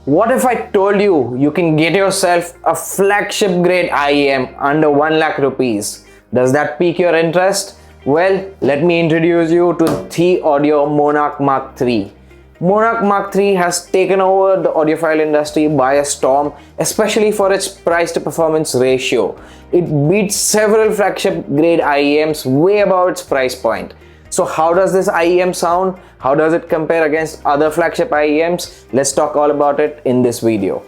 What if I told you you can get yourself a flagship grade IEM under 1 lakh rupees? Does that pique your interest? Well, let me introduce you to THIEAUDIO Monarch MKIII. Monarch MKIII has taken over the audiophile industry by a storm, especially for its price to performance ratio. It beats several flagship grade IEMs way above its price point. So how does this IEM sound? How does it compare against other flagship IEMs? Let's talk all about it in this video.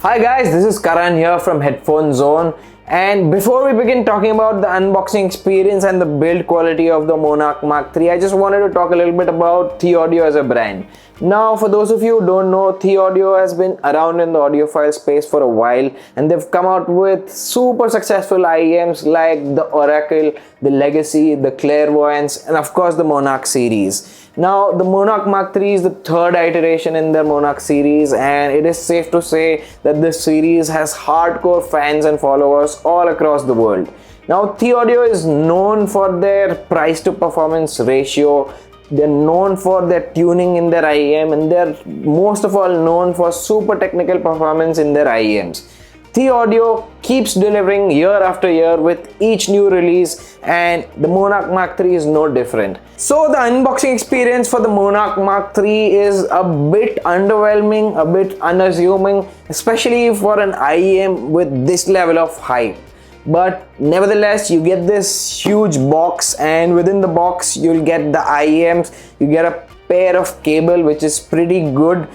Hi guys, this is Karan here from Headphone Zone. And before we begin talking about the unboxing experience and the build quality of the Monarch MKIII, I just wanted to talk a little bit about THIEAUDIO as a brand. Now, for those of you who don't know, THIEAUDIO has been around in the audiophile space for a while, and they've come out with super successful IEMs like the Oracle, the Legacy, the Clairvoyance, and of course the Monarch series. Now, the Monarch MKIII is the third iteration in the Monarch series, and it is safe to say that this series has hardcore fans and followers all across the world. Now, THIEAUDIO is known for their price to performance ratio. They're known for their tuning in their IEM, and they're most of all known for super technical performance in their IEMs. THIEAUDIO keeps delivering year after year with each new release, and the Monarch MKIII is no different. So the unboxing experience for the Monarch MKIII is a bit underwhelming, a bit unassuming, especially for an IEM with this level of hype. But nevertheless, you get this huge box, and within the box you'll get the IEMs. You get a pair of cable which is pretty good.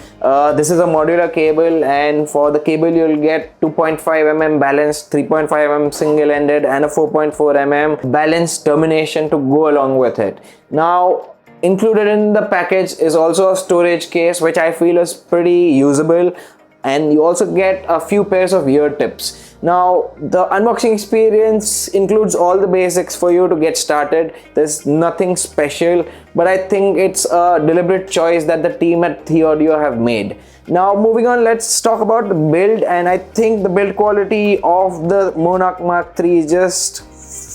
This is a modular cable, and for the cable you'll get 2.5 mm balanced, 3.5 mm single ended, and a 4.4 mm balanced termination to go along with it. Now, included in the package is also a storage case, which I feel is pretty usable, and you also get a few pairs of ear tips. Now, the unboxing experience includes all the basics for you to get started. There's nothing special, but I think it's a deliberate choice that the team at THIEAUDIO have made. Now, moving on, let's talk about the build, and I think the build quality of the Monarch MKIII is just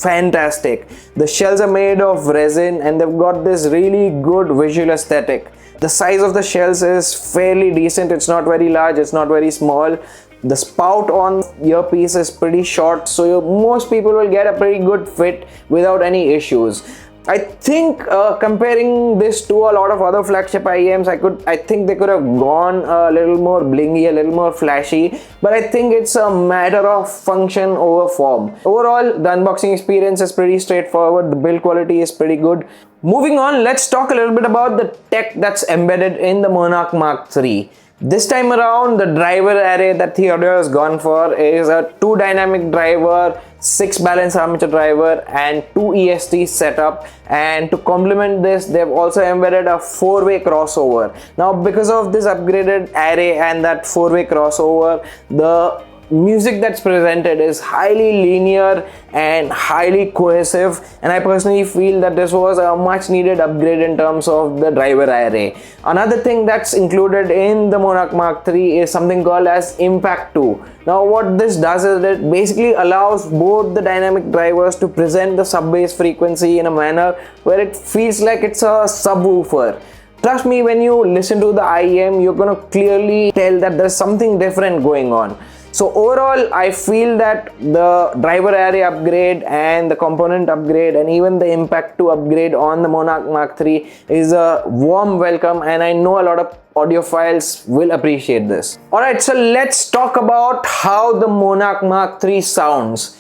fantastic. The shells are made of resin, and they've got this really good visual aesthetic. The size of the shells is fairly decent. It's not very large, it's not very small. The spout on earpiece is pretty short, so most people will get a pretty good fit without any issues. I think comparing this to a lot of other flagship IEMs, I think they could have gone a little more blingy, a little more flashy, but I think it's a matter of function over form. Overall, the unboxing experience is pretty straightforward. The build quality is pretty good. Moving on, let's talk a little bit about the tech that's embedded in the Monarch MKIII. This time around, the driver array that THIEAUDIO has gone for is a 2 dynamic driver, 6 balanced armature driver, and 2 EST setup. And to complement this, they've also embedded a 4-way crossover. Now, because of this upgraded array and that 4-way crossover, the music that's presented is highly linear and highly cohesive, and I personally feel that this was a much needed upgrade in terms of the driver array. Another thing that's included in the Monarch MKIII is something called as Impact 2. Now, what this does is it basically allows both the dynamic drivers to present the sub-bass frequency in a manner where it feels like it's a subwoofer. Trust me, when you listen to the IEM, you're gonna clearly tell that there's something different going on. So overall, I feel that the driver array upgrade and the component upgrade and even the Impact 2 upgrade on the Monarch MKIII is a warm welcome, and I know a lot of audiophiles will appreciate this. Alright, so let's talk about how the Monarch MKIII sounds.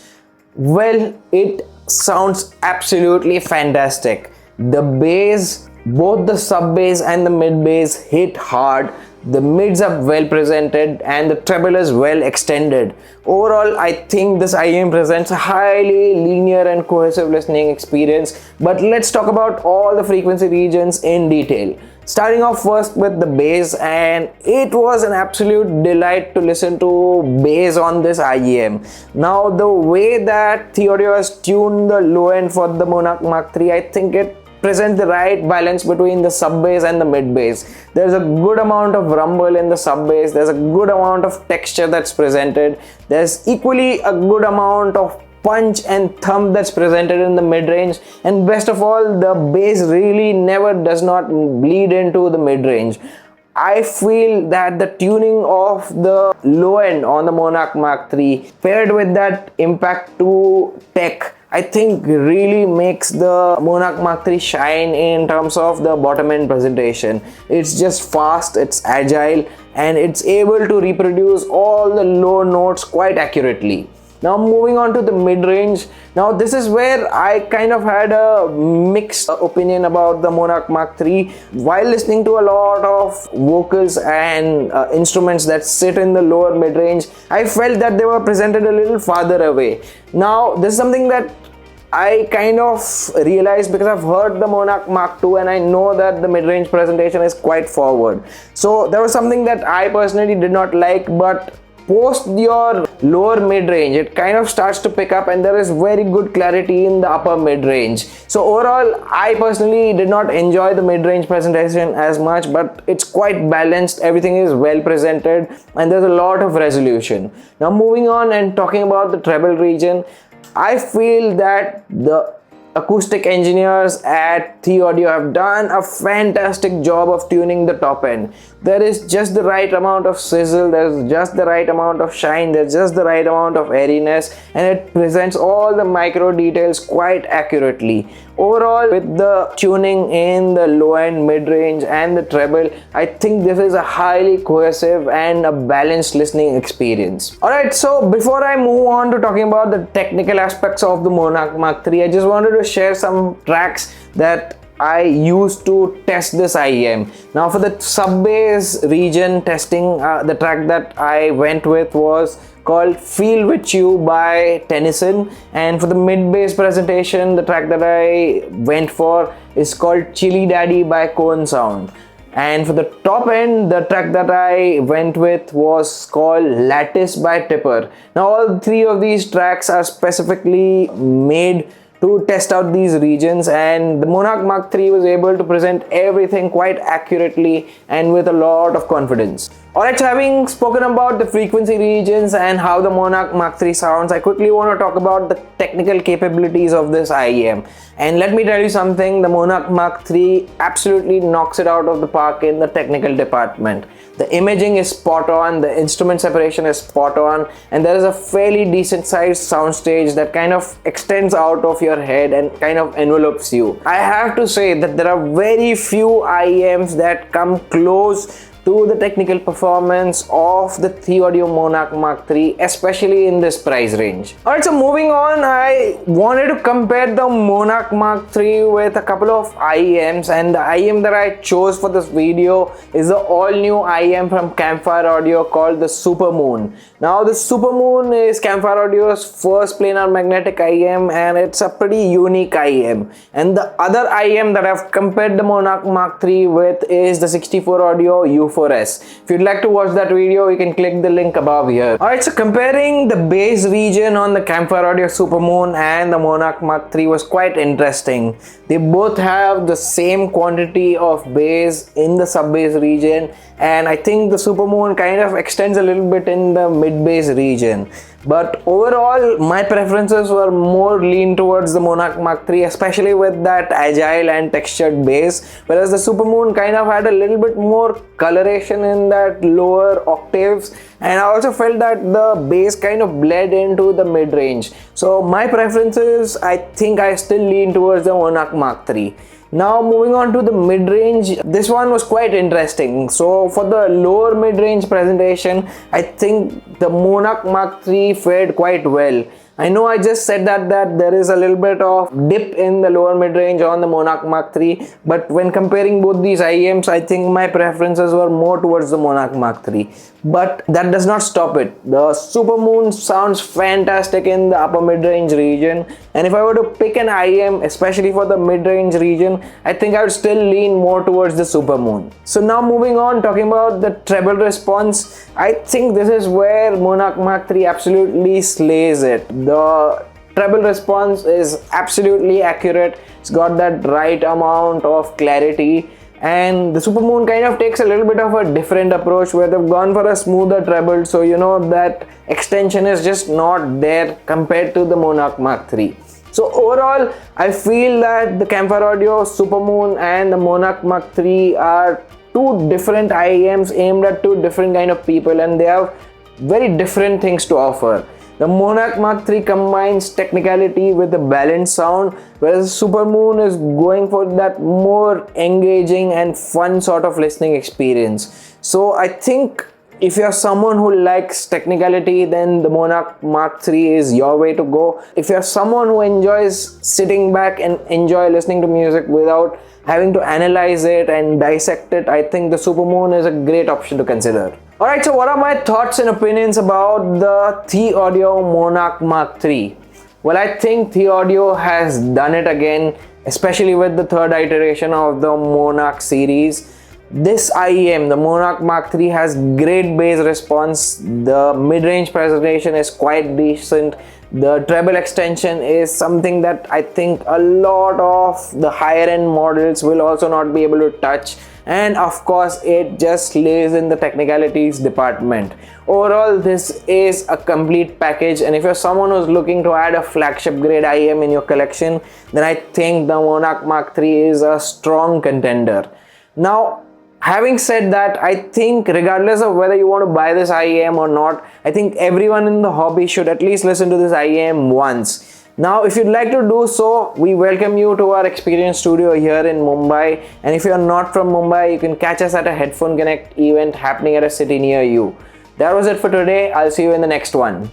Well, it sounds absolutely fantastic. The bass, both the sub bass and the mid bass hit hard. The mids are well presented and the treble is well extended. Overall, I think this IEM presents a highly linear and cohesive listening experience. But let's talk about all the frequency regions in detail. Starting off first with the bass, and it was an absolute delight to listen to bass on this IEM. Now, the way that THIEAUDIO has tuned the low end for the Monarch MKIII, I think it present the right balance between the sub bass and the mid bass. There's a good amount of rumble in the sub bass. There's a good amount of texture that's presented. There's equally a good amount of punch and thump that's presented in the mid-range, and best of all, the bass really never does not bleed into the mid-range. I feel that the tuning of the low end on the Monarch Mark III paired with that Impact 2 tech, I think really makes the Monarch Mark III shine in terms of the bottom end presentation. It's just fast, it's agile, and it's able to reproduce all the low notes quite accurately. Now moving on to the mid-range. Now this is where I kind of had a mixed opinion about the Monarch Mark III. While listening to a lot of vocals and instruments that sit in the lower mid-range, I felt that they were presented a little farther away. Now this is something that I kind of realized because I've heard the Monarch Mark II and I know that the mid-range presentation is quite forward. So there was something that I personally did not like, but post your lower mid-range, it kind of starts to pick up and there is very good clarity in the upper mid-range. So overall, I personally did not enjoy the mid-range presentation as much, but it's quite balanced, everything is well presented, and there's a lot of resolution. Now moving on and talking about the treble region, I feel that the acoustic engineers at THIEAUDIO have done a fantastic job of tuning the top end. There is just the right amount of sizzle, there's just the right amount of shine, there's just the right amount of airiness, and it presents all the micro details quite accurately. Overall, with the tuning in the low end, mid-range and the treble, I think this is a highly cohesive and a balanced listening experience. Alright, so before I move on to talking about the technical aspects of the Monarch Mark III, I just wanted to share some tracks that I used to test this IEM. Now for the sub-bass region testing, the track that I went with was called Feel With You by Tennyson, and for the mid-bass presentation, the track that I went for is called Chili Daddy by Cone Sound. And for the top end, the track that I went with was called Lattice by Tipper. Now all three of these tracks are specifically made to test out these regions, and the Monarch Mark III was able to present everything quite accurately and with a lot of confidence. Alright, so having spoken about the frequency regions and how the Monarch Mark III sounds, I quickly want to talk about the technical capabilities of this IEM. And let me tell you something, the Monarch Mark III absolutely knocks it out of the park in the technical department. The imaging is spot on, the instrument separation is spot on, and there is a fairly decent sized soundstage that kind of extends out of your head and kind of envelopes you. I have to say that there are very few IEMs that come close to the technical performance of the THIEAUDIO Monarch Mark III, especially in this price range. Alright, so moving on, I wanted to compare the Monarch Mark III with a couple of IEMs, and the IEM that I chose for this video is the all-new IEM from Campfire Audio called the Supermoon. Now the Supermoon is Campfire Audio's first planar magnetic IEM, and it's a pretty unique IEM. And the other IEM that I've compared the Monarch Mark III with is the 64 Audio U4S. If you'd like to watch that video, you can click the link above here. Alright, so comparing the bass region on the Campfire Audio Supermoon and the Monarch Mark III was quite interesting. They both have the same quantity of bass in the sub-bass region, and I think the Supermoon kind of extends a little bit in the mid-bass region. But overall, my preferences were more lean towards the Monarch Mark III, especially with that agile and textured bass, whereas the Supermoon kind of had a little bit more coloration in that lower octaves, and I also felt that the bass kind of bled into the mid-range. So my preferences, I think I still lean towards the Monarch Mark III. Now moving on to the mid-range, this one was quite interesting. So for the lower mid-range presentation, I think the Monarch Mark III fared quite well. I know I just said that there is a little bit of dip in the lower mid-range on the Monarch Mark III, but when comparing both these IEMs, I think my preferences were more towards the Monarch Mark III. But that does not stop it. The Supermoon sounds fantastic in the upper mid-range region, and if I were to pick an IEM, especially for the mid-range region, I think I would still lean more towards the Supermoon. So now moving on, talking about the treble response, I think this is where Monarch Mark III absolutely slays it. The treble response is absolutely accurate. It's got that right amount of clarity, and the Supermoon kind of takes a little bit of a different approach where they've gone for a smoother treble, so you know that extension is just not there compared to the Monarch Mark III. So overall, I feel that the Campfire Audio Supermoon and the Monarch Mark III are two different IEMs aimed at two different kind of people, and they have very different things to offer. The Monarch Mark III combines technicality with a balanced sound, whereas Supermoon is going for that more engaging and fun sort of listening experience. So I think if you're someone who likes technicality, then the Monarch Mark III is your way to go. If you're someone who enjoys sitting back and enjoy listening to music without having to analyze it and dissect it, I think the Supermoon is a great option to consider. Alright, so what are my thoughts and opinions about the THIEAUDIO Monarch Mark III? Well, I think THIEAUDIO has done it again, especially with the third iteration of the Monarch series. This IEM, the Monarch Mark III, has great bass response. The mid-range presentation is quite decent. The treble extension is something that I think a lot of the higher end models will also not be able to touch. And of course, it just lays in the technicalities department. Overall, this is a complete package, and if you're someone who's looking to add a flagship grade IEM in your collection, then I think the Monarch Mark III is a strong contender. Now, having said that, I think regardless of whether you want to buy this IEM or not, I think everyone in the hobby should at least listen to this IEM once. Now, if you'd like to do so, we welcome you to our experience studio here in Mumbai. And if you're not from Mumbai, you can catch us at a Headphone Connect event happening at a city near you. That was it for today. I'll see you in the next one.